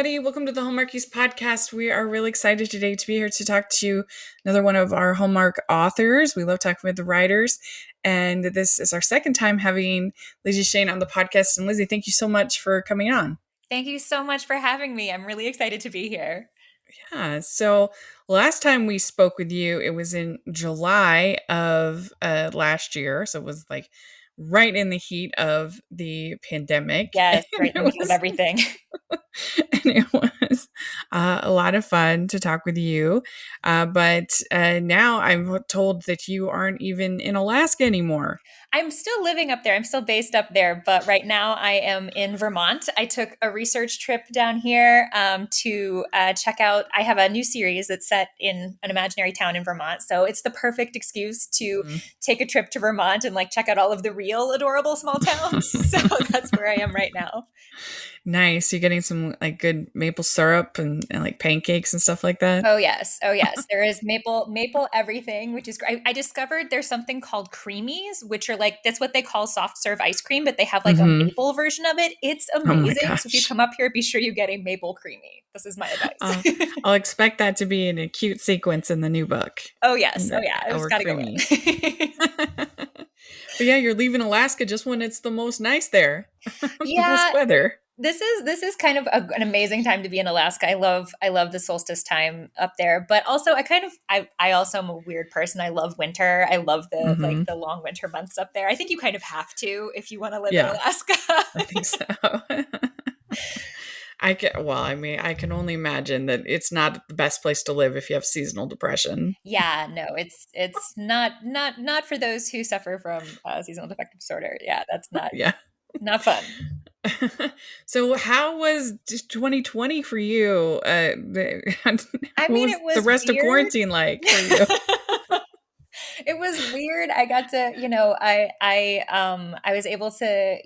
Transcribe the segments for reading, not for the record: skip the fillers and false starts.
everybody. Welcome to the Hallmarkies podcast. We are really excited today to be here to talk to another one of our Hallmark authors. We love talking with the writers. And this is our second time having Lizzie Shane on the podcast. And Lizzie, thank you so much for coming on. Thank you so much for having me. I'm really excited to be here. Yeah. So last time we spoke with you, it was in July of last year. So it was like right in the heat of the pandemic. Yes, And right in the middle of everything. and it was a lot of fun to talk with you. But now I'm told that you aren't even in Alaska anymore. I'm still living up there. I'm still based up there, but right now I am in Vermont. I took a research trip down here to check out. I have a new series that's set in an imaginary town in Vermont, so it's the perfect excuse to Mhm. take a trip to Vermont and like check out all of the real adorable small towns. So that's where I am right now. Nice. You're getting some like good maple syrup and like pancakes and stuff like that. Oh yes, oh yes. There is maple everything, which is great. I discovered there's something called creamies, which are like that's what they call soft serve ice cream, but they have like a Hmm. maple version of it. It's Oh my amazing. So if you gosh. come up here, be sure you get a maple creamy. This is my Uh, advice. I'll expect that to be in a cute sequence in the new book. Oh yes, And oh yeah. I just our got to go creamy. in. But yeah, you're leaving Alaska just when it's the most nice there. The best Yeah, weather. this is kind of an amazing time to be in Alaska. I love the solstice time up there, but also I also am a weird person. I love winter. I love the Hmm. the long winter months up there. I think you kind of have to if you want to live in Yeah, Alaska. I think so. I can only imagine that it's not the best place to live if you have seasonal depression. Yeah, no, it's not for those who suffer from seasonal affective disorder. Yeah, that's Yeah. not fun. So how was 2020 for you? I What mean, was it the was rest of weird. quarantine like for you? It was weird. I got to, I was able to,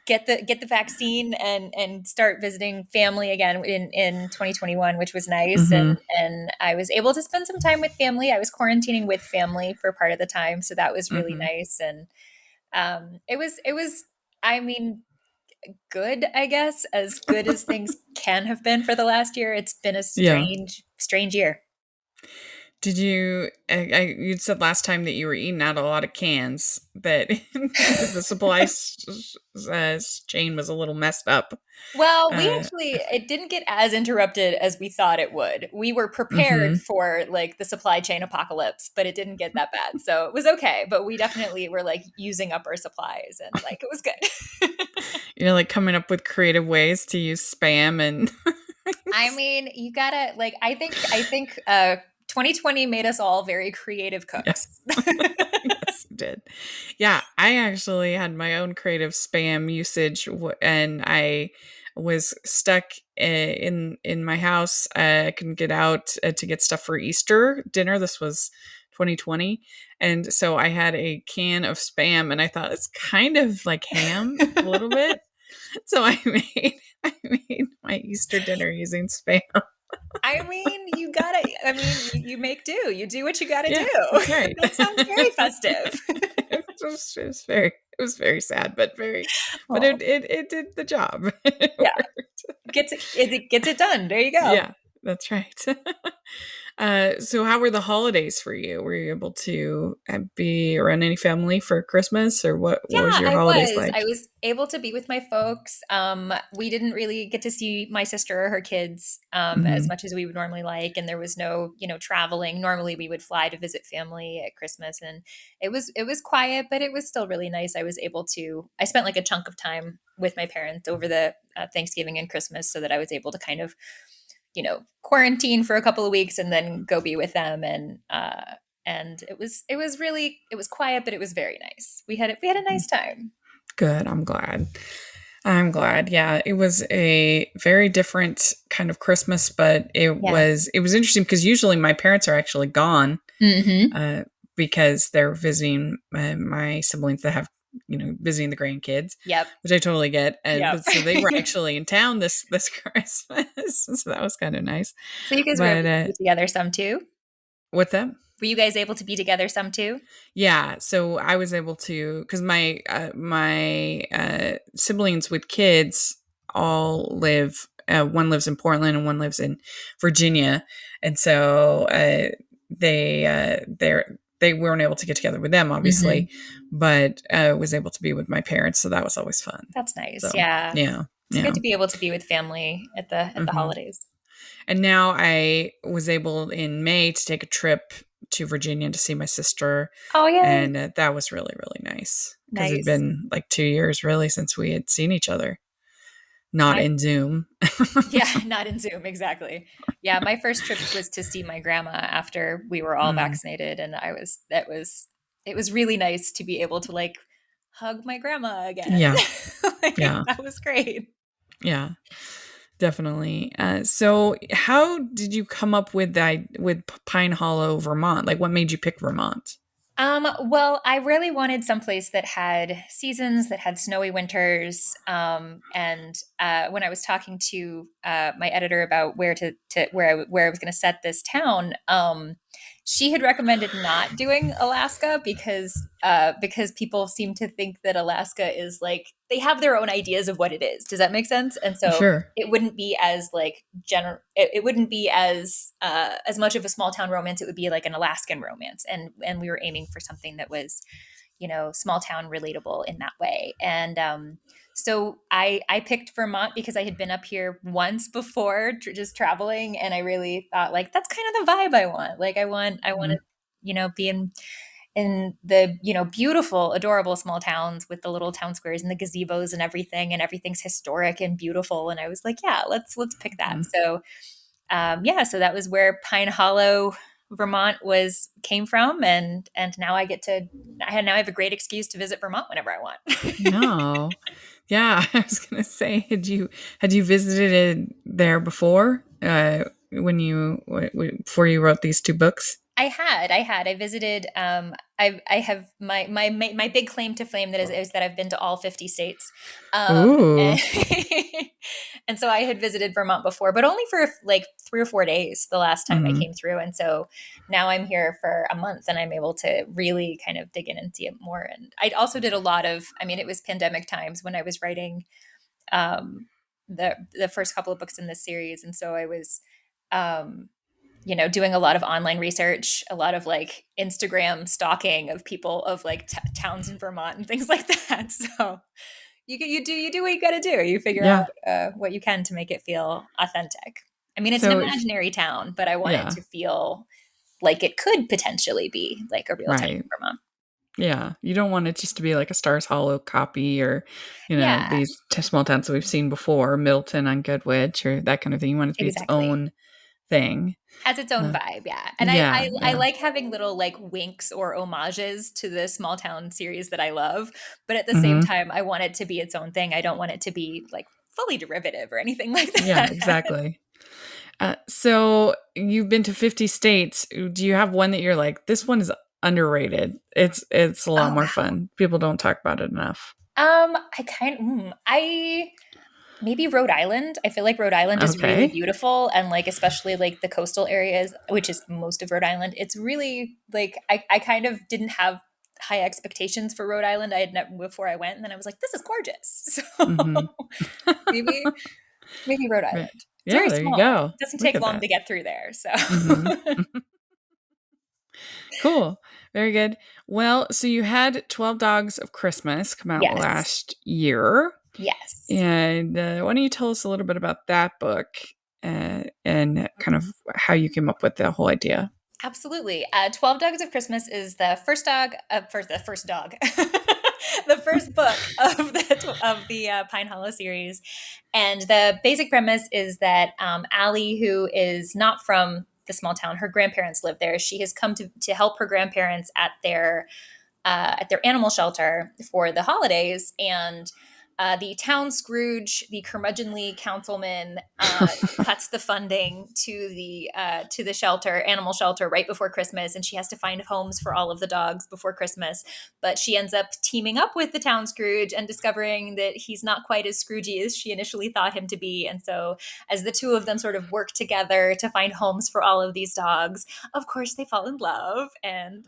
get the vaccine and start visiting family again in 2021, which was nice. Hmm. And I was able to spend some time with family. I was quarantining with family for part of the time, so that was really Hmm. nice. And it was, I mean, good, I guess, as good as things can have been for the last year. It's been a Yeah. strange year. Did you? You'd said last time that you were eating out a lot of cans. That the supply chain was a little messed up. Well, Uh, it didn't get as interrupted as we thought it would. We were prepared hmm. for like the supply chain apocalypse, but it didn't get that bad. So it was okay, but we definitely were like using up our supplies and like it was good. Like coming up with creative ways to use spam and. I mean, you gotta like I think 2020 made us all very creative cooks. Yes. Yes, it did. Yeah, I actually had my own creative spam usage, and I was stuck in my house. I couldn't get out to get stuff for Easter dinner. This was 2020, and so I had a can of spam, and I thought it's kind of like ham a little bit. So I made my Easter dinner using spam. You make do. You do what you gotta Yeah, do. that's right. That sounds very festive. It was very sad, but Oh, it did the job. It yeah. worked. Gets it done. There you go. Yeah, that's right. So how were the holidays for you? Were you able to be around any family for Christmas, or what was Yeah, your I holidays was. I like? was able to be with my folks. We didn't really get to see my sister or her kids as Hmm. much as we would normally like, and there was no, traveling. Normally, we would fly to visit family at Christmas, and it was quiet, but it was still really nice. I was able to. I spent like a chunk of time with my parents over the Thanksgiving and Christmas, so that I was able to kind of, quarantine for a couple of weeks and then go be with them and it was quiet, but it was very nice. We had a nice time. Good. I'm glad. I'm glad. Yeah, it was a very different kind of Christmas, but it Yeah. was it was interesting because usually my parents are actually gone Hmm. uh, because they're visiting my siblings that have visiting the grandkids, Yep. which I totally get. And Yep. but so they were actually in town this Christmas, so that was kind of nice. So you guys were able But to be together some too? what's that? Were you guys able to be together some too? Yeah, so I was able to because my siblings with kids all live one lives in Portland and one lives in Virginia, and so they weren't able to get together with them, Mhm. obviously, but was able to be with my parents, so that was always fun. That's nice. So Yeah. yeah, It's yeah. good to be able to be with family at the hmm holidays. And now I was able in May to take a trip to Virginia to see my sister, Oh, yay. and that was really really nice because it'd Nice. been like 2 years really since we had seen each other, not My in Zoom. Yeah, not in Zoom, exactly. Yeah, my first trip was to see my grandma after we were all Mm, vaccinated, and it was really nice to be able to like hug my grandma again. yeah, Like, yeah, that was great. yeah. Definitely. So, how did you come up with Pine Hollow, Vermont? Like, what made you pick Vermont? Well, I really wanted someplace that had seasons, that had snowy winters. And when I was talking to my editor about where I was going to set this town, she had recommended not doing Alaska because people seem to think that Alaska is like they have their own ideas of what it is. Does that make sense? And so Sure. it wouldn't be as like it wouldn't be as much of a small town romance. It would be like an Alaskan romance, and we were aiming for something that was, you know, small town relatable in that way. And so I picked Vermont because I had been up here once before, just traveling, and I really thought like that's kind of the vibe I want. Like I want to, Mhm. you know, be in the, you know, beautiful, adorable small towns with the little town squares and the gazebos and everything's historic and beautiful. And I was like, yeah, let's pick that. Mhm. So yeah, so that was where Pine Hollow, Vermont was came from, and now I have a great excuse to visit Vermont whenever I want. No. Yeah, I was gonna say, had you visited it there before? When before you wrote these two books? I visited. I have my big claim to fame is that I've been to all 50 states, and, Ooh. and so I had visited Vermont before, but only for like 3 or 4 days the last time I hmm came through, and so now I'm here for a month, and I'm able to really kind of dig in and see it more. And I also did a lot of. I mean, it was pandemic times when I was writing um, the first couple of books in this series, and so I was. Um, you know, doing a lot of online research, a lot of like Instagram stalking of people of like towns in Vermont and things like that. So you do what you got to do. You figure Yeah. out what you can to make it feel authentic. I mean, it's an So, if, imaginary town, but I want it yeah, to feel like it could potentially be like a real town right. in Vermont. Yeah, you don't want it just to be like a Stars Hollow copy, or Yeah, these small towns that we've seen before, Milton on Goodwitch, or that kind of thing. You want it to be its exactly. own thing. Has its own Uh, vibe, yeah. And yeah, I yeah. like having little like winks or homages to the small town series that I love, but at the same hmm time, I want it to be its own thing. I don't want it to be like fully derivative or anything like Yeah, that. exactly. So you've been to 50 states. Do you have one that you're like, this one is underrated? It's a lot Oh more wow. fun. People don't talk about it enough. I maybe Rhode Island. I feel like Rhode Island is really Okay. beautiful, and like especially like the coastal areas, which is most of Rhode Island. It's really like I kind of didn't have high expectations for Rhode Island. I had before I went, and then I was like, this is gorgeous. hmm So maybe maybe Rhode Island. It's Yeah, very there you small. go. It doesn't Look take at long that. to get through there. So hmm Cool. Very good. Well, so you had 12 Dogs of Christmas come out yes, last year. yes. And why don't you tell us a little bit about that book, and kind of how you came up with the whole idea? Absolutely. 12 Dogs of Christmas is the first dog, the first book of the Pine Hollow series. And the basic premise is that Allie, who is not from the small town, her grandparents live there. She has come to help her grandparents at their animal shelter for the holidays. And the town Scrooge, the curmudgeonly councilman, cuts the funding to the shelter, animal shelter, right before Christmas, and she has to find homes for all of the dogs before Christmas. But she ends up teaming up with the town Scrooge and discovering that he's not quite as Scroogey as she initially thought him to be. And so, as the two of them sort of work together to find homes for all of these dogs, of course they fall in love, and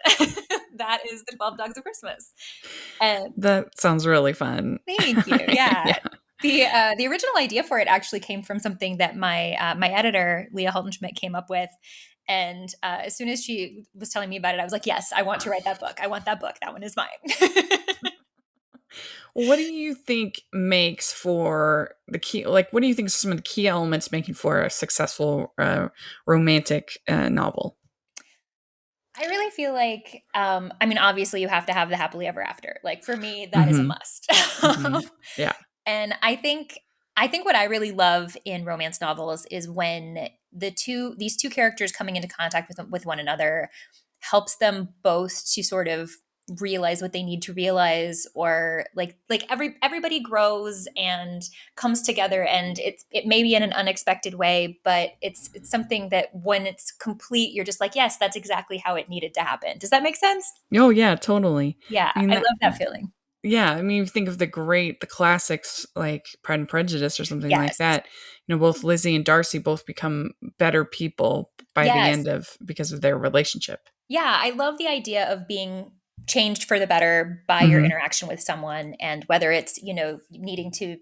that is the 12 Dogs of Christmas. And That sounds really fun. thank you. Yeah. Yeah. The original idea for it actually came from something that my editor Leah Halton-Schmidt came up with, and as soon as she was telling me about it, I was like, yes, I want to write that book. I want that book. That one is mine. What do you think makes for the key? Like, what do you think are some of the key elements making for a successful romantic novel? I really feel like, I mean, obviously, you have to have the happily ever after. Like for me, that is a Mm-hmm. must. Mm-hmm. Yeah. And I think what I really love in romance novels is when these two characters coming into contact with one another helps them both to sort of realize what they need to realize, or like everybody grows and comes together, and it may be in an unexpected way, but it's something that when it's complete, you're just like, yes, that's exactly how it needed to happen. Does that make sense? Oh yeah, totally. Yeah, I mean I that. love that feeling. Yeah, I mean, you think of the classics like Pride and Prejudice or something like Yes. that. Both Lizzie and Darcy both become better people by the Yes. end of because of their relationship. Yeah, I love the idea of being changed for the better by your Mm-hmm. interaction with someone, and whether it's, needing to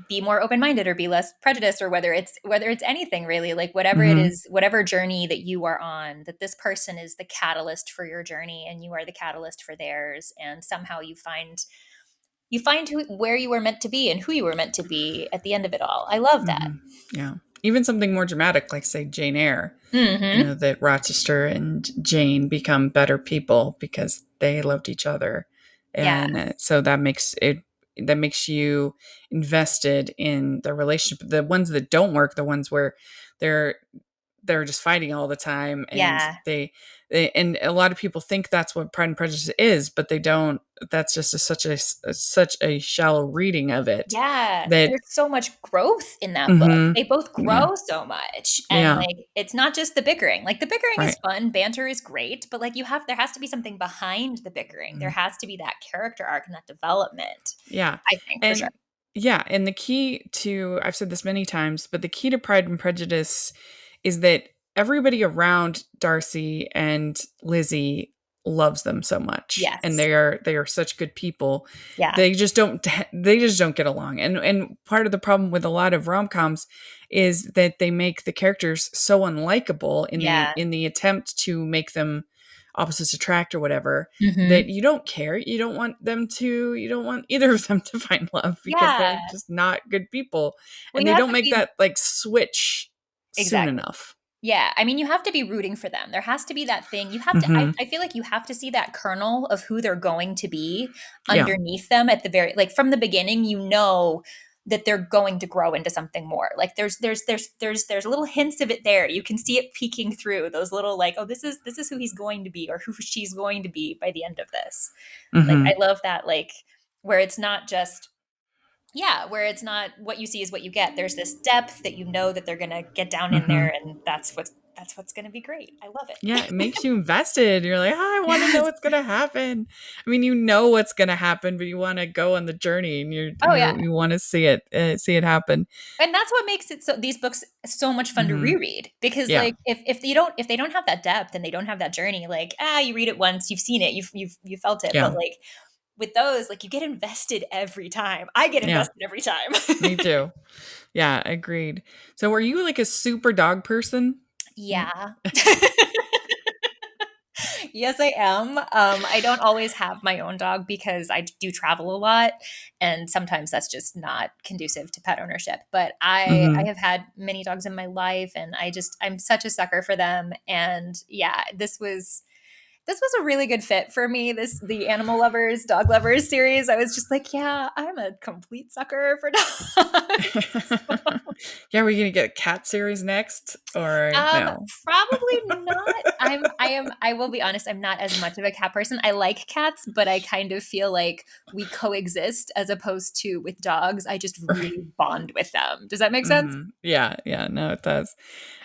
be more open-minded or be less prejudiced, or whether it's anything really, like whatever it Mm-hmm. is, whatever journey that you are on, that this person is the catalyst for your journey and you are the catalyst for theirs, and somehow you find where you were meant to be and who you were meant to be at the end of it all. I love that. Mm-hmm. Yeah. Even something more dramatic, like say Jane Eyre. Mhm. That Rochester and Jane become better people because they loved each other, Yeah. and so that makes you invested in the relationship. The ones that don't work, the ones where they're they're just fighting all the time, and Yeah. they and a lot of people think that's what Pride and Prejudice is, but they don't. That's just such a shallow reading of it. Yeah, That there's so much growth in that book. hmm They both yeah, grow so much, and, yeah, like, it's not just the bickering. Like, the bickering is right, fun, banter is great, but, like, there has to be something behind the bickering. There mhm, has to be that character arc and that development, yeah, I think, for sure. and yeah, and the key to I've said this many times, but the key to Pride and Prejudice is that everybody around Darcy and Lizzie loves them so much, and Yes. they are such good people. Yeah. They just don't get along, and part of the problem with a lot of rom coms is that they make the characters so unlikable Yeah. in the attempt to make them opposites attract or whatever, that Mhm. you don't care. You don't want either of them to find love because Yeah. they're just not good people, Well, and you they have don't to make be that like switch soon exactly. enough. Yeah, I mean, you have to be rooting for them. There has to be that thing. You have to I Hmm. I feel like you have to see that kernel of who they're going to be Yeah. underneath them at the very, like, from the beginning, that they're going to grow into something more. Like there's little hints of it there. You can see it peeking through those little, like, oh, this is who he's going to be or who she's going to be by the end of this. Like I Hmm. love that, like, where it's not just, yeah, where it's not what you see is what you get. There's this depth that you know that they're gonna get down in Hmm. there, and that's what's gonna be great. I love Yeah, it. it makes you invested. You're like, oh, I want to know Yes. what's gonna happen. I mean, you know what's gonna happen, but you want to go on the journey, and Oh yeah, you want to see it happen. and that's what makes these books so much fun to Hmm. reread, because, Yeah. like, if they don't have that depth and they don't have that journey, like, you read it once, you've seen it, you've felt it, but, Yeah. like, with those, like, you get invested every time. I get Yeah. invested every time. Me too. Yeah. Agreed. So, are you like a super dog person? Mm. Yeah. Yes, I am. I don't always have my own dog because I do travel a lot, and sometimes that's just not conducive to pet ownership. But I Mhm. have had many dogs in my life, and I'm such a sucker for them. And yeah, this was a really good fit for me. The Animal Lovers, Dog Lovers series. I was just like, yeah, I'm a complete sucker for dogs. Yeah, are we gonna get a cat series next or Um, no? Probably not. I will be honest, I'm not as much of a cat person. I like cats, but I kind of feel like we coexist as opposed to with dogs. I just really bond with them. Does that make sense? Mhm. Yeah, yeah, no, it does.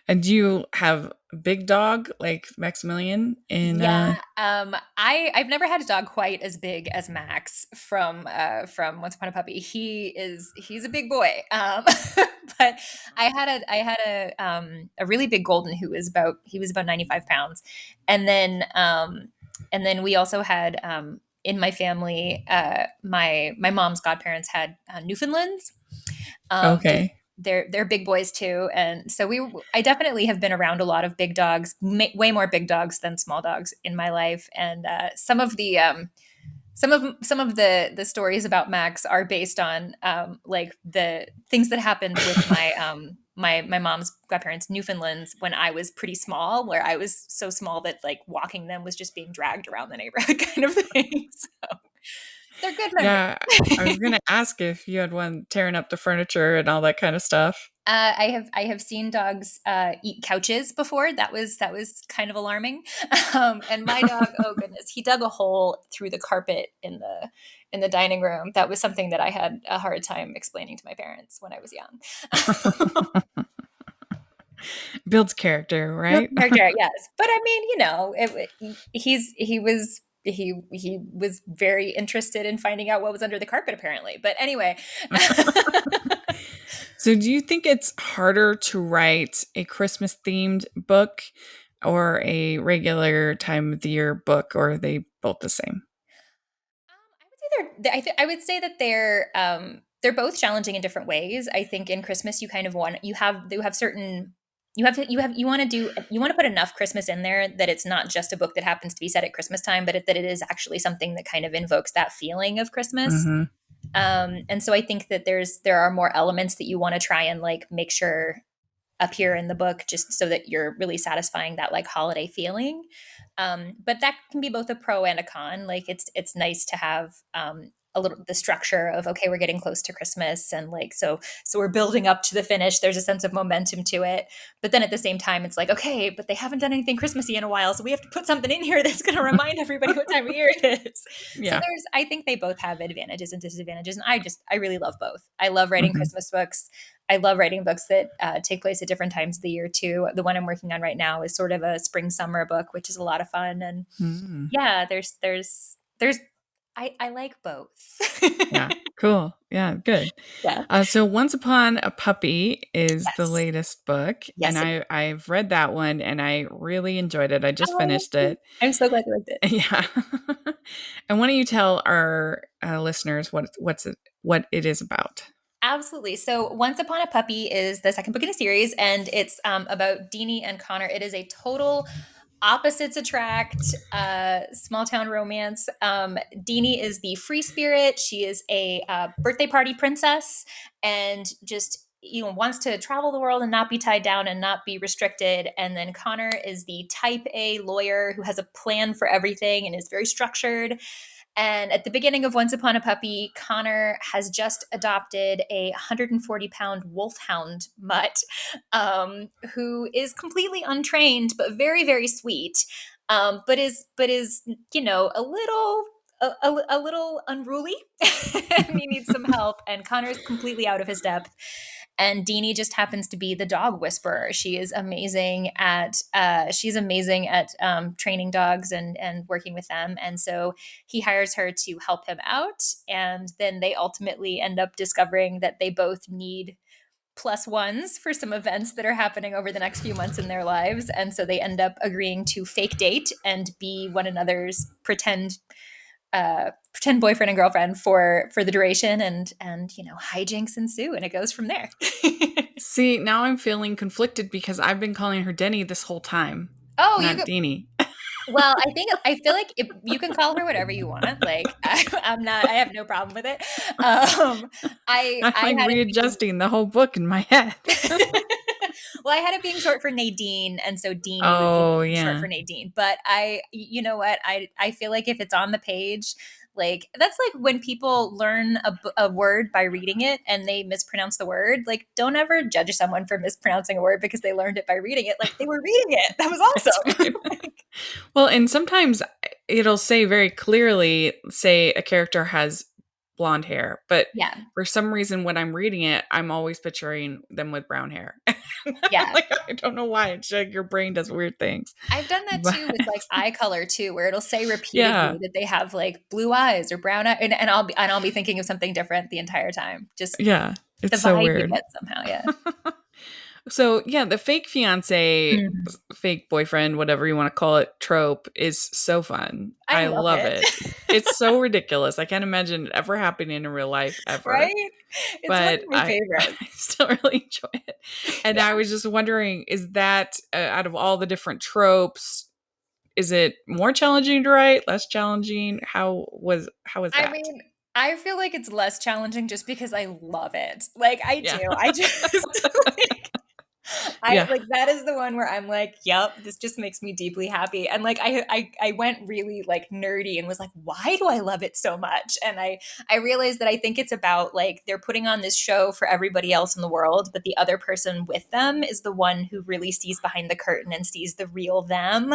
And do you have a big dog like Maximilian in Yeah, I've never had a dog quite as big as Max from Once Upon a Puppy. He's a big boy, but I had a really big golden who was about 95 pounds, and then we also had in my family, my mom's godparents had Newfoundlands. They Okay. they're big boys too, and so I definitely have been around a lot of big dogs, way more big dogs than small dogs in my life, and some of the stories about Max are based on like the things that happened with my mom's godparents Newfoundlands when I was pretty small, where I was so small that like walking them was just being dragged around the neighborhood kind of thing. So they're good Yeah, I was memories. gonna ask if you had one tearing up the furniture and all that kind of stuff. I have seen dogs eat couches before. That was kind of alarming. And my dog, oh goodness, he dug a hole through the carpet in the dining room. That was something that I had a hard time explaining to my parents when I was young. Builds character, Real right? character, yes, but I mean, you know, he was very interested in finding out what was under the carpet, apparently. But anyway. So, do you think it's harder to write a Christmas themed book or a regular time of the year book, or are they both the same? I would say I would say that they're both challenging in different ways. I think in Christmas you kind of want you have certain you want to do you want to put enough Christmas in there that it's not just a book that happens to be set at Christmas time, but that it is actually something that kind of invokes that feeling of Christmas. Hmm. And so I think that there are more elements that you want to try and like make sure appear in the book just so that you're really satisfying that like holiday feeling. But that can be both a pro and a con. Like it's nice to have a little the structure of okay, we're getting close to Christmas, and like so we're building up to the finish. There's a sense of momentum to it, but then at the same time, it's like okay, but they haven't done anything Christmassy in a while, so we have to put something in here that's going to remind everybody what time of year it is. So Yeah. I think they both have advantages and disadvantages, and I really love both. I love writing Hmm. Christmas books. I love writing books that take place at different times of the year too. The one I'm working on right now is sort of a spring summer book, which is a lot of fun. And Mm. yeah, there's I like both. Yeah. Cool. Yeah. Good. Yeah. So, Once Upon a Puppy is the Yes. latest book, and Yes. I've read that one and I really enjoyed it. I just Oh, finished it. I'm so glad you liked it. Yeah. And why don't you tell our listeners what it is about? Absolutely. So, Once Upon a Puppy is the second book in a series, and it's about Deanie and Connor. It is a total opposites attract, small town romance. Deanie is the free spirit. She is a birthday party princess, and just wants to travel the world and not be tied down and not be restricted. And then Connor is the type A lawyer who has a plan for everything and is very structured. And at the beginning of Once Upon a Puppy, Connor has just adopted a 140-pound wolfhound mutt, who is completely untrained but very very sweet, but is a little unruly and he needs some help. And Connor's completely out of his depth. And Deanie just happens to be the dog whisperer. She's amazing at training dogs and working with them. And so he hires her to help him out. And then they ultimately end up discovering that they both need plus ones for some events that are happening over the next few months in their lives. And so they end up agreeing to fake date and be one another's pretend boyfriend and girlfriend for the duration. And hijinks ensue and it goes from there. See, now I'm feeling conflicted because I've been calling her Denny this whole time, Oh, you not go. Deanie. Well, I feel like you can call her whatever you want. Like I'm not. I have no problem with it. I'm I like had it being. readjusting the whole book in my head. Well, I had it being short for Nadine, and so Deanie would be Oh, short yeah. for Nadine. But you know what? I feel like if it's on the page, like that's like when people learn a word by reading it and they mispronounce the word. Like, don't ever judge someone for mispronouncing a word because they learned it by reading it. Like they were reading it. That was That's awesome. right. Well, and sometimes it'll say very clearly, say a character has blonde hair, but Yeah, for some reason when I'm reading it, I'm always picturing them with brown hair. yeah. Like I don't know why. It's like your brain does weird things. I've done that But too with like eye color too, where it'll say yeah. repeatedly that they have like blue eyes or brown eyes, and I'll be thinking of something different the entire time. Just Yeah. the It's so vibe you weird. get somehow. Yeah. So yeah, the fake fiance, Mm. fake boyfriend, whatever you want to call it, trope is so fun. I I love love it. it. It's so ridiculous. I can't imagine it ever happening in real life ever, Right? It's one of but my I favorites. I still really enjoy it. And Yeah. I was just wondering, is that out of all the different tropes, is it more challenging to write, less challenging? How is I that? mean, I feel like it's less challenging just because I love it. Like, I Yeah. do. I just like I Yeah. like that is the one where I'm like, "Yep, this just makes me deeply happy." And like I went really like nerdy and was like, "Why do I love it so much?" And I realized that I think it's about like they're putting on this show for everybody else in the world, but the other person with them is the one who really sees behind the curtain and sees the real them.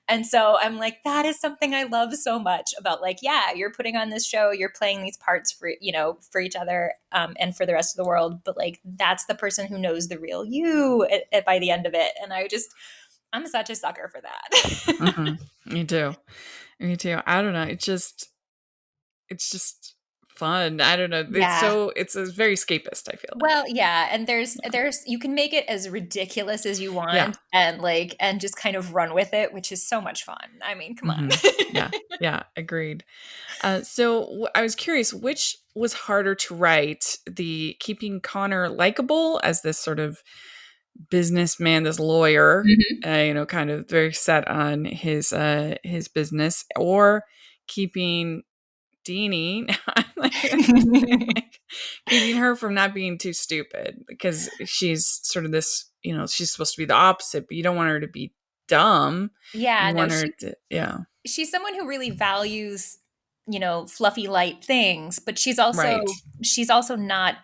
And so I'm like, that is something I love so much about like, yeah, you're putting on this show, you're playing these parts for, for each other and for the rest of the world. But like, that's the person who knows the real you by the end of it. And I'm such a sucker for that. Mhm. Me too. Me too. I don't know. It's just fun. I don't know. Yeah. It's a very escapist, I feel Well, like. yeah, and there's you can make it as ridiculous as you Yeah. want and like and just kind of run with it, which is so much fun. I mean, come on. Mhm. Yeah. Yeah, agreed. I was curious, which was harder to write, the keeping Connor likable as this sort of businessman, this lawyer, Mhm. kind of very set on his business, or keeping Deanie, I'm like, like, keeping her from not being too stupid because she's sort of this, she's supposed to be the opposite, but you don't want her to be dumb. Yeah, You no, want her to, yeah, she's someone who really values, fluffy light things, but right, she's also not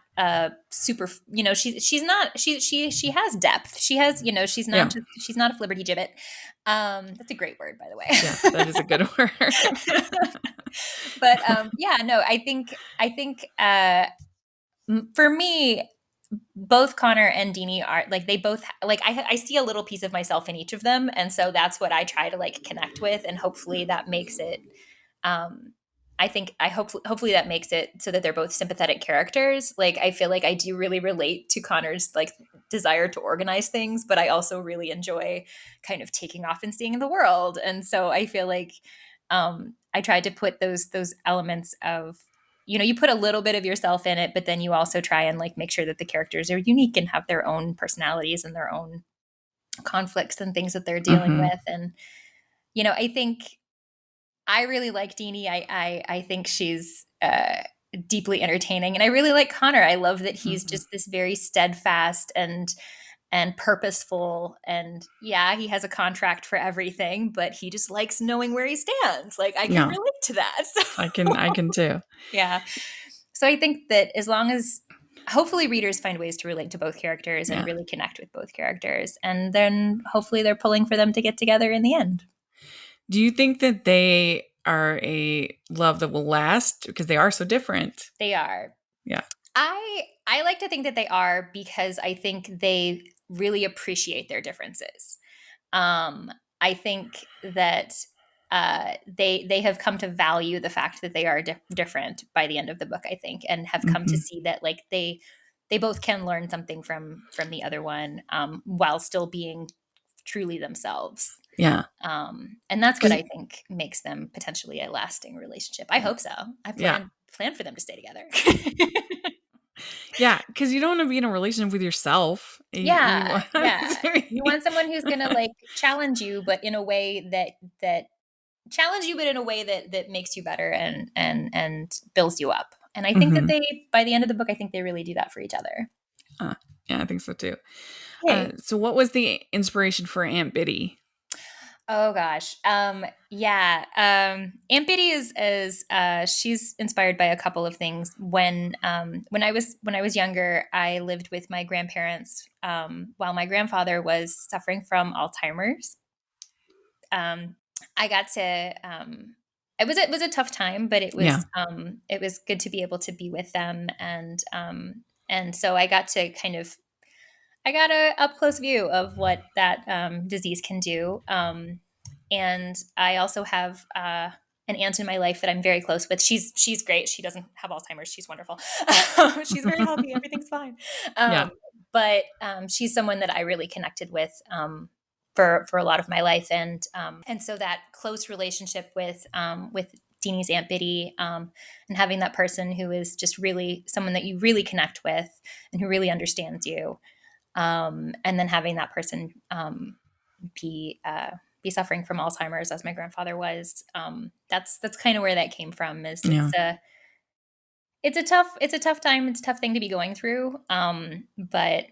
super, she's not she has depth. She has, yeah, she's not a flibberty gibbet. That's a great word, by the yeah. way. That is a good word. But yeah, no, I think for me both Connor and Deanie are like they both like I see a little piece of myself in each of them, and so that's what I try to like connect with, and hopefully that makes it. Um, I hopefully that makes it so that they're both sympathetic characters. Like I feel like I do really relate to Connor's like desire to organize things, but I also really enjoy kind of taking off and seeing the world, and so I feel like I tried to put those elements of you put a little bit of yourself in it, but then you also try and like make sure that the characters are unique and have their own personalities and their own conflicts and things that they're dealing Hmm. with. And I think I really like Deanie. I think she's deeply entertaining, and I really like Connor. I love that he's Hmm. just this very steadfast and purposeful, and yeah, he has a contract for everything, but he just likes knowing where he stands. Like I can Yeah, relate to that. I can too. Yeah. So I think that as long as hopefully readers find ways to relate to both characters and Yeah. really connect with both characters, and then hopefully they're pulling for them to get together in the end. Do you think that they are a love that will last because they are so different? They are. Yeah. I like to think that they are because I think they really appreciate their differences. Um, I think that they have come to value the fact that they are different by the end of the book. I think, and have come to Hmm. see that like they both can learn something from the other one while still being truly themselves. Yeah. And that's what Because I think makes them potentially a lasting relationship. I hope so. I yeah, plan for them to stay together. yeah, because you don't want to be in a relationship with yourself. You Yeah, want yeah. to You want be- someone who's gonna, like, challenge you, but in a way that challenge you, but in a way that makes you better and builds you up. And I think that Mhm. they by the end of the book, I think they really do that for each other. Uh, yeah, I think so too. Hey. So, what was the inspiration for Aunt Biddy? Oh gosh. Yeah. Aunt Biddy is she's inspired by a couple of things. When I was younger, I lived with my grandparents while my grandfather was suffering from Alzheimer's. Um, I got to it was a tough time, but Yeah. it was good to be able to be with them, and so I got to kind of I got a up close view of what that disease can do. And I also have an aunt in my life that I'm very close with. She's great. She doesn't have Alzheimer's. She's wonderful. She's very healthy. Everything's fine. Um, Yeah. But she's someone that I really connected with for a lot of my life, and so that close relationship with Deanie's Aunt Biddy, and having that person who is just really someone that you really connect with and who really understands you, and then having that person be be suffering from Alzheimer's as my grandfather was. That's kind of where that came from. Is Yeah. it's a tough time. It's a tough thing to be going through. But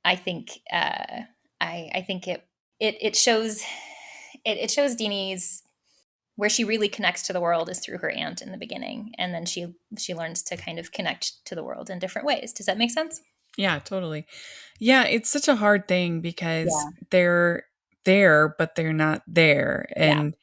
I think I think it shows it shows Deanie's where she really connects to the world is through her aunt in the beginning, and then she learns to kind of connect to the world in different ways. Does that make sense? Yeah, totally. Yeah, it's such a hard thing because Yeah. they're there, but they're not there. Yeah. And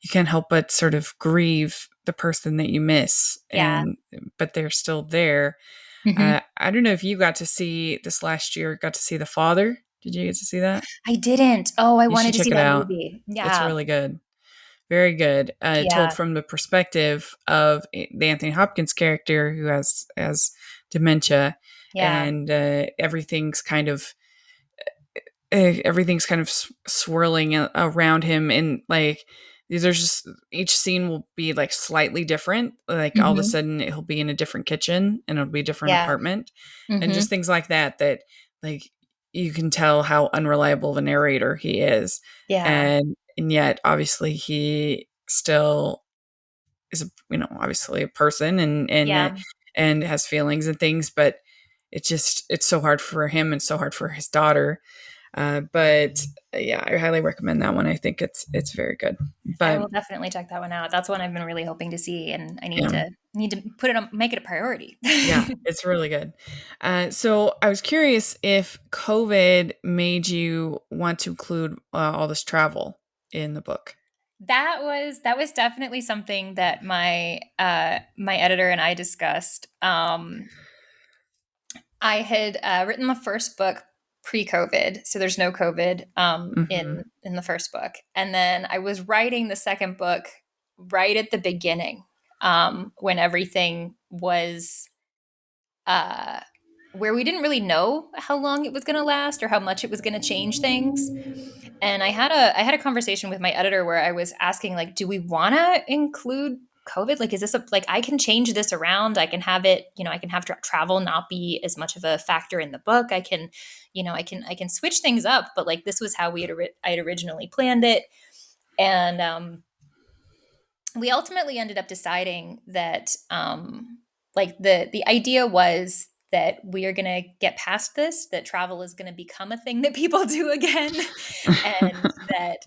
you can't help but sort of grieve the person that you miss, Yeah. and but they're still there. Hmm. I don't know if you got to see this last year, got to see The Father. Did you get to see that? I didn't. Oh, I You should wanted to check see it that out. movie. It's Yeah. really good. Very good. Told Yeah. from the perspective of the Anthony Hopkins character who has dementia, Yeah. and everything's kind of swirling around him, and like there's just each scene will be like slightly different, like all of a Hmm. sudden he'll be in a different kitchen and it'll be a different Yeah. apartment, and Hmm. just things like that like you can tell how unreliable of a narrator he is, Yeah. and yet obviously he still is obviously a person, Yeah. and has feelings and things, but it's so hard for him and so hard for his daughter, but yeah, I highly recommend that one. I think it's very good. I But will definitely check that one out. That's one I've been really hoping to see, and I yeah, need to put it on, make it a priority. yeah, it's really good. So I was curious if COVID made you want to include all this travel in the book. That was definitely something that my editor and I discussed. I had written the first book pre-COVID, so there's no COVID Hmm. in the first book, and then I was writing the second book right at the beginning, when everything was uh, where we didn't really know how long it was going to last or how much it was going to change things. And I had a conversation with my editor where I was asking, like, do we want to include COVID? Like, is this like I can change this around? I can have it, I can have travel not be as much of a factor in the book. I can, I can switch things up. But like, this was how I had originally planned it, and we ultimately ended up deciding that like the idea was that we are going to get past this, that travel is going to become a thing that people do again, and that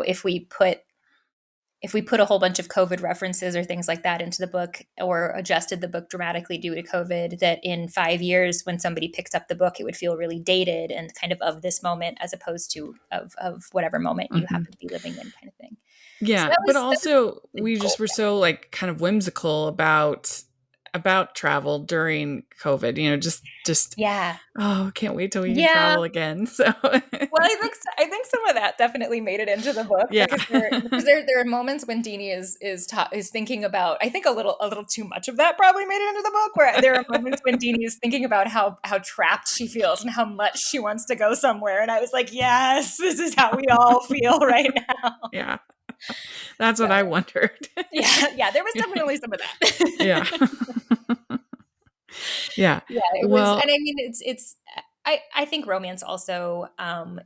if we put a whole bunch of COVID references or things like that into the book, or adjusted the book dramatically due to COVID, that in 5 years, when somebody picks up the book, it would feel really dated and kind of this moment, as opposed to of whatever moment you Hmm. happen to be living in, kind of thing. So Yeah, but that was also a big we goal. just were so like kind of whimsical about travel during COVID. Just Yeah. oh, can't wait till we can Yeah. travel again. So Well, I think some of that definitely made it into the book, yeah. because there are moments when Deanie is thinking about, I think a little too much of that probably made it into the book, where there are moments when Deanie is thinking about how trapped she feels and how much she wants to go somewhere, and I was like, yes, this is how we all feel right now. Yeah. That's So what I wondered. yeah, yeah, there was definitely some of Yeah. that. Yeah. Yeah, it was, and Well, I mean, I think romance also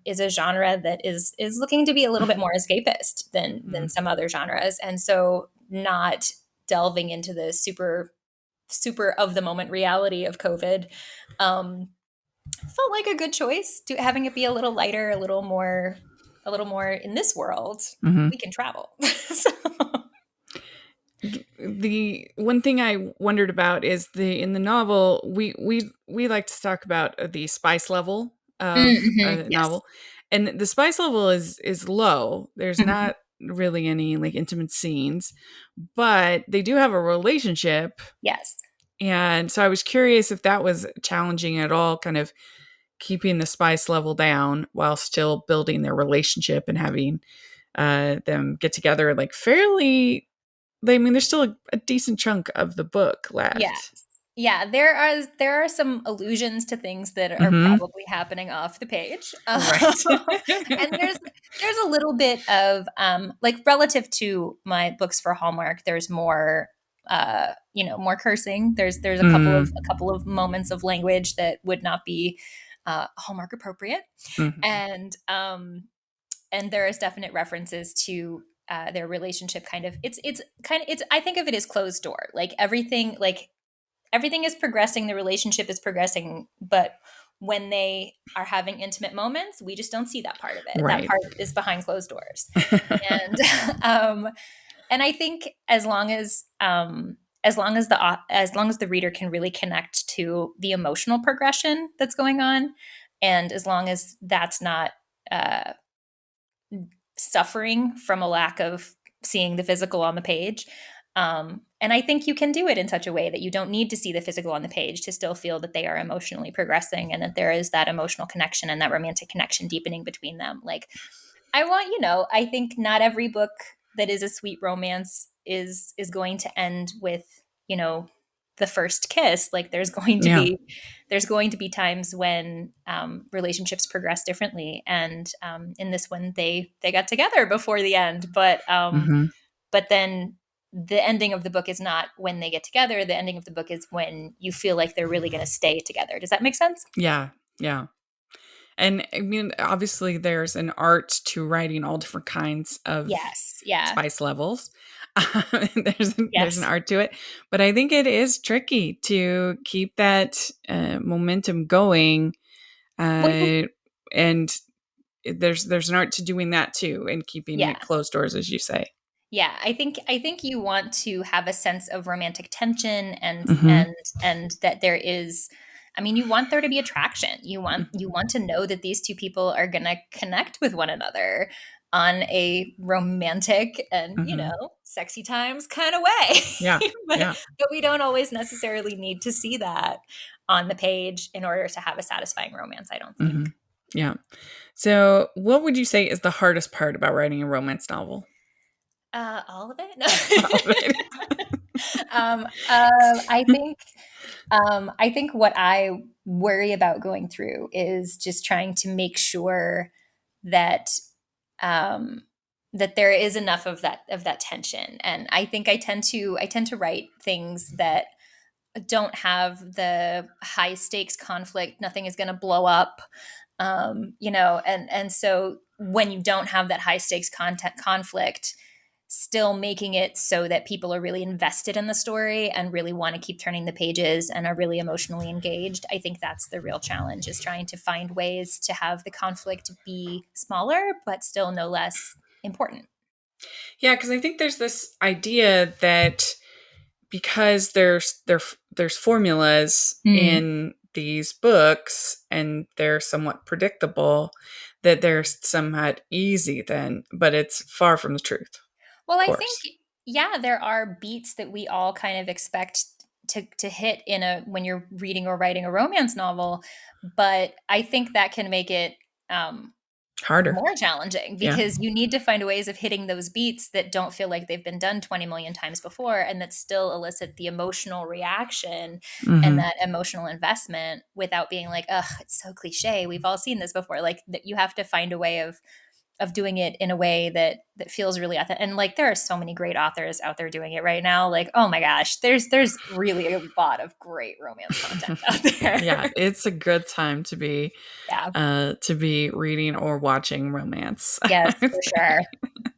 is a genre that is looking to be a little bit more escapist than mm, some other genres, and so not delving into the super of the moment reality of COVID um, felt like a good choice. To having it be a little lighter, a little more in this world. mhm. We can travel. So, The one thing I wondered about is the in the novel we like to talk about the spice level of mhm, a yes. novel, and the spice level is low. There's Mhm, not really any like intimate scenes, but they do have a relationship, yes. and so I was curious if that was challenging at all, kind of keeping the spice level down while still building their relationship and having them get together like fairly. I mean, there's still a decent chunk of the book left. Yes. Yeah, there are some allusions to things that are Mhm. probably happening off the page. Right. And there's a little bit of like relative to my books for Hallmark, there's more more cursing. There's a Mm. couple of moments of language that would not be Hallmark appropriate. Mhm. And there is definite references to their relationship kind of it's kind of it's I think of it as closed door. Like everything is progressing, the relationship is progressing, but when they are having intimate moments, we just don't see that part of it. That Right. part is behind closed doors. And um and I think as long as the reader can really connect to the emotional progression that's going on, and as long as that's not uh suffering from a lack of seeing the physical on the page. And I think you can do it in such a way that you don't need to see the physical on the page to still feel that they are emotionally progressing and that there is that emotional connection and that romantic connection deepening between them. Like, I think not every book that is a sweet romance is going to end with, the first kiss. Like Yeah. there's going to be times when relationships progress differently, and in this one they got together before the end, Mhm. but then the ending of the book is not when they get together. The ending of the book is when you feel like they're really going to stay together. Does that make sense? Yeah. Yeah. And I mean, obviously, there's an art to writing all different kinds of Yes. Yeah. spice levels. There's an Yes. art to it, but I think it is tricky to keep that momentum going, Well, uh, and there's an art to doing that too, and keeping yeah. it closed doors, as you say. Yeah, I think you want to have a sense of romantic tension, and Hmm. that there is, I mean, you want there to be attraction. You want to know that these two people are going to connect with one another on a romantic and, Hmm. sexy times kind of way. Yeah. but Yeah. but we don't always necessarily need to see that on the page in order to have a satisfying romance, I don't Hmm. think. Yeah. So, what would you say is the hardest part about writing a romance novel? All of All of it. it. um, I think I think what I worry about going through is just trying to make sure that um, that there is enough of that tension. And I think I tend to write things that don't have the high stakes conflict. Nothing is going to blow up, and so when you don't have that high stakes content conflict, still making it so that people are really invested in the story and really want to keep turning the pages and are really emotionally engaged. I think that's the real challenge, is trying to find ways to have the conflict be smaller but still no less important. Yeah, because I think there's this idea that because there's formulas Mm. in these books and they're somewhat predictable, that they're somewhat easy then, but it's far from the truth, Well, of I think, course. yeah, there are beats that we all kind of expect to hit in a when you're reading or writing a romance novel, but I think that can make it Harder. more challenging, Yeah. because you need to find ways of hitting those beats that don't feel like they've been done 20 million times before, and that still elicit the emotional reaction and Hmm. that emotional investment without being like, ugh, it's so cliche. We've all seen this before. Like that, you have to find a way of doing it in a way that feels really authentic. And like there are so many great authors out there doing it right now. Like, oh my gosh, there's really a lot of great romance content out Yeah, there. it's a good time Yeah. to be reading or watching romance. I Yes, would for say. sure.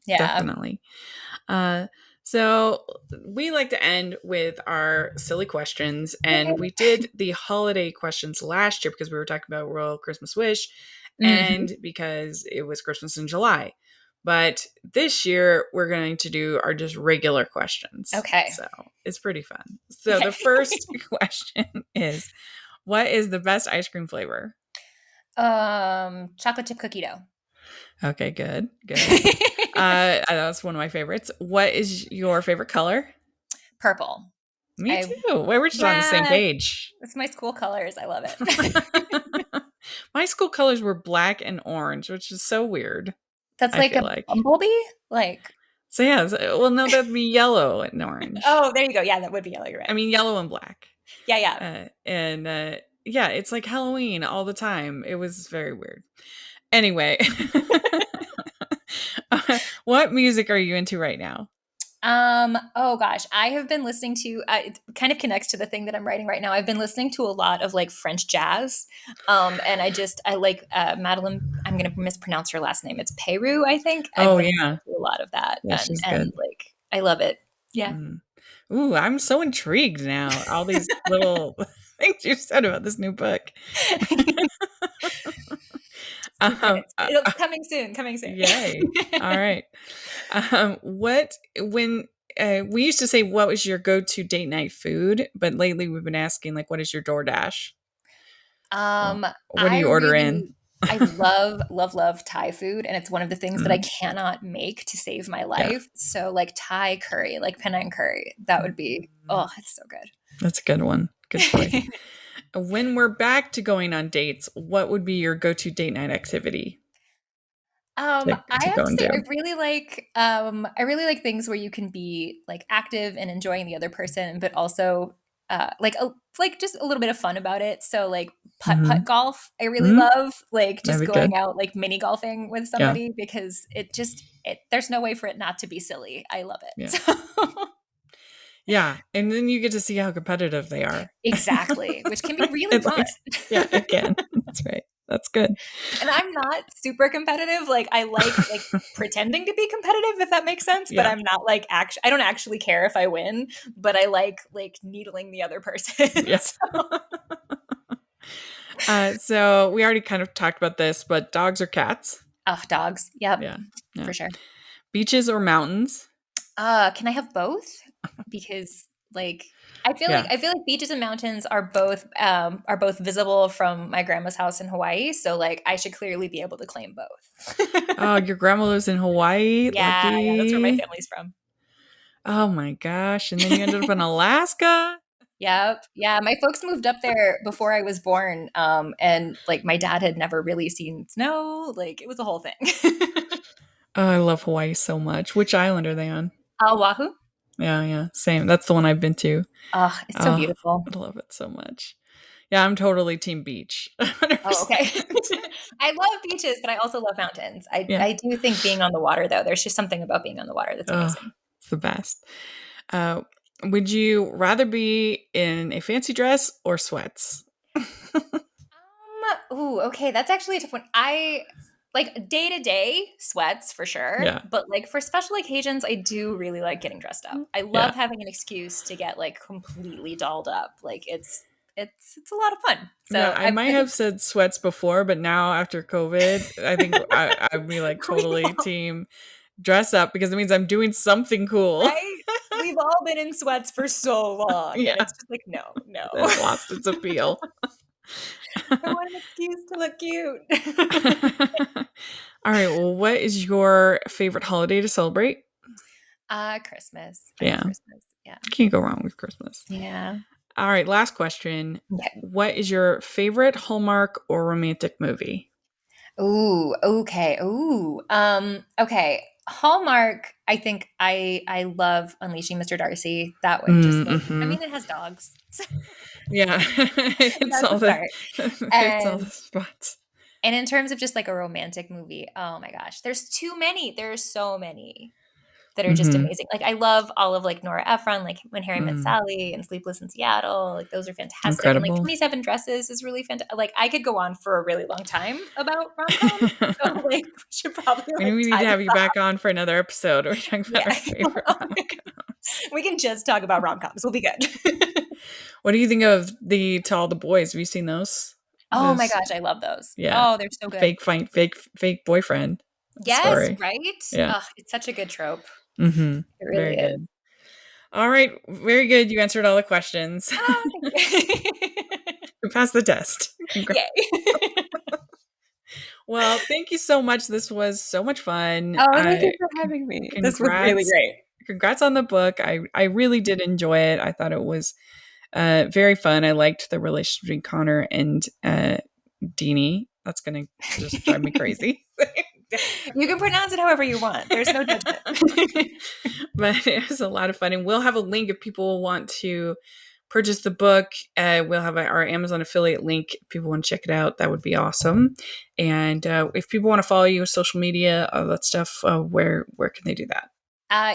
Yeah. Definitely. Uh, so we like to end with our silly questions, and we did the holiday questions last year because we were talking about Royal Christmas Wish, Hmm. and because it was Christmas in July. But this year we're going to do our just regular questions. Okay. So it's pretty fun. So the Okay. first question is, what is the best ice cream flavor? Chocolate chip cookie dough. Okay, good, good. That's one of my favorites. What is your favorite color? Purple. Me I too. We're just on the same Yeah, page. it's my school colors. I love it. My school colors were black and orange, which is so weird, That's I like feel a like. bumblebee? Like, So yeah, well no, that'd be yellow and orange. oh, there you go. Yeah, that would be yellow. You're I right. mean yellow and black. Yeah, yeah. And yeah, it's like Halloween all the time. It was very weird. Anyway, what music are you into right now? Oh gosh, I have been listening to it kind of connects to the thing that I'm writing right now. I've been listening to a lot of like French jazz. And I like Madeline, I'm gonna mispronounce her last name. It's Peru, I think. I've Oh been listening yeah, to a lot of that yeah, she's and good. like I love it. Yeah. Mm. Ooh, I'm so intrigued now. All these little things you said about this new book. um, Secrets. uh, It'll uh, coming soon, coming soon. Yay! All right. What when we used to say what was your go-to date night food, but lately we've been asking like what is your DoorDash? Well, what do I you order in? really I love, love, love Thai food, and it's one of the things that I Mm, cannot make to save my yeah. life. So, like Thai curry, like Penang curry, that would be Mm, oh, it's so that's a good one. Good choice. good. When we're back to going on dates, what would be your go-to date night activity I to have go to and say do? I really like things where you can be like active and enjoying the other person, but also like just a little bit of fun about it. So like putt Mm-hmm. golf, I really Mm, love like that'd just be good. going out like mini golfing with Yeah. somebody because it there's no way for it not to be silly. I love Yeah. it. So Yeah. And then you get to see how competitive they are. exactly, which can be really It fun. likes, yeah, it can. That's right. That's good. And I'm not super competitive. Like I like pretending to be competitive if that makes sense, but Yeah. I'm not like I don't actually care if I win, but I like needling the other person. Yeah. So So we already kind of talked about this, but dogs or cats? oh, dogs. Yep, Yeah. Yeah. for sure. Beaches or mountains? Can I have both? Because like Yeah. I feel like beaches and mountains are both visible from my grandma's house in Hawaii, so like I should clearly be able to claim both. Oh, your grandma lives in Hawaii? Yeah, yeah, that's where my Lucky. family's from. Oh my gosh. And then you ended up in Alaska? Yep. Yeah, my folks moved up there before I was born, and, like, my dad had never really seen snow, like, it was a whole thing. Oh, I love Hawaii so much. Which island are they on? Oahu? Yeah, yeah. Same. That's the one I've been to. Oh, it's so Oh, beautiful. I love it so much. Yeah, I'm totally team beach. Oh, okay. 100%. I love beaches, but I also love mountains. Yeah. I do think being on the water, though, there's just something about being on the water that's Oh, amazing. it's the best. Uh, would you rather be in a fancy dress or sweats? Ooh, okay, that's actually a tough one. I like day to day sweats for sure, Yeah. but like for special occasions, I do really like getting dressed up. I Yeah. love having an excuse to get like completely dolled up. Like it's a lot of fun. Yeah, So I might I think have said sweats before, but now after COVID, I think I'd be like we've totally all, team dress up because it means I'm doing something cool. right. We've all been in sweats for so long, and Yeah, it's just like no, no. it lost its appeal. I want an excuse to look cute. All right, well, what is your favorite holiday to celebrate? Christmas. I love Yeah, Christmas. Yeah. can't go wrong with Christmas. Yeah. All right, last question. Okay. What is your favorite Hallmark or romantic movie? Ooh, okay. Ooh. Okay. Hallmark, I think I love Unleashing Mr. Darcy. That one just like I Mm-hmm. mean it has dogs. Yeah, So it's that's all a the start. it's all the And spots. and in terms of just like a romantic movie, oh my gosh, there's too many. There's so many that are just Mm-hmm. amazing. Like I love all of like Nora Ephron, like When Harry Met Mm. Sally and Sleepless in Seattle. Like those are fantastic. And like Incredible. 27 Dresses is really fantastic. Like I could go on for a really long time about rom-coms. So like we should probably Maybe like we need tie to this have you up. back on for another episode. We're talking about our Yeah. favorite rom-coms. We can just talk about rom-coms. We'll be good. What do you think of the To All the Boys? Have you seen those? Oh my Those, gosh, I love those. yeah, Oh, they're so good. fake fight, fake boyfriend Yes, story. right? Yeah. Oh, it's such a good trope. Mm-hmm. It Very really is. good. All right, very good. You answered all the questions. Oh, thank you. You passed the test. Congrats. Yay. Well, thank you so much. This was so much fun. Oh, thank you for having me. This was really Congrats. great. Congrats on the book. I really did enjoy it. I thought it was very fun. I liked the relationship between Connor and Deanie. That's gonna just drive me crazy. You can pronounce it however you want. There's no judgment. But it was a lot of fun, and we'll have a link if people want to purchase the book. We'll have our Amazon affiliate link. If people want to check it out, that would be awesome. And if people want to follow you on social media, all that stuff, where can they do that?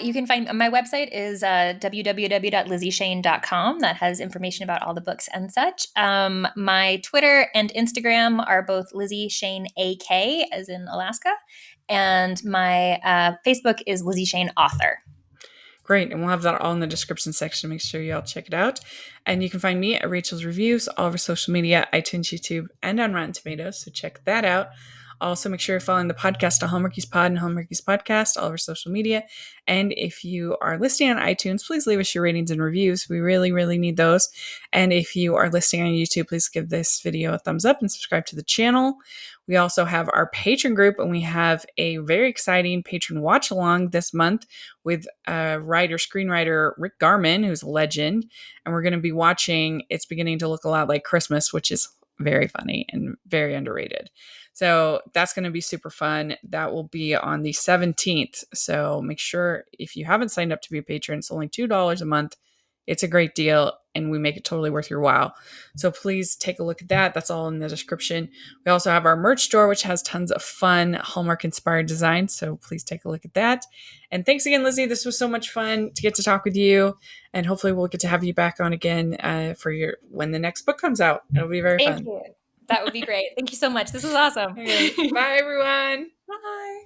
You can find my website is www.lizzieshane.com. That has information about all the books and such. My Twitter and Instagram are both Lizzie Shane AK, as in Alaska, and my Facebook is Lizzie Shane Author. Great. And we'll have that all in the description section. Make sure you all check it out. And you can find me at Rachel's Reviews all over social media, iTunes, YouTube, and on Rotten Tomatoes. So check that out. Also, make sure you're following the podcast to Hallmarkies Pod and Hallmarkies Podcast all over social media. And if you are listening on iTunes, please leave us your ratings and reviews. We really, really need those. And if you are listening on YouTube, please give this video a thumbs up and subscribe to the channel. We also have our patron group, and we have a very exciting patron watch along this month with screenwriter Rick Garman, who's a legend. And we're going to be watching It's Beginning to Look a Lot Like Christmas, which is very funny and very underrated. So that's going to be super fun. That will be on the 17th. So make sure, if you haven't signed up to be a patron, it's only $2 a month. It's a great deal, and we make it totally worth your while. So please take a look at that. That's all in the description. We also have our merch store, which has tons of fun Hallmark-inspired designs. So please take a look at that. And thanks again, Lizzie. This was so much fun to get to talk with you. And hopefully we'll get to have you back on again when the next book comes out. It'll be very fun. Thank you. That would be great. Thank you so much. This was awesome. Okay. Bye, everyone. Bye.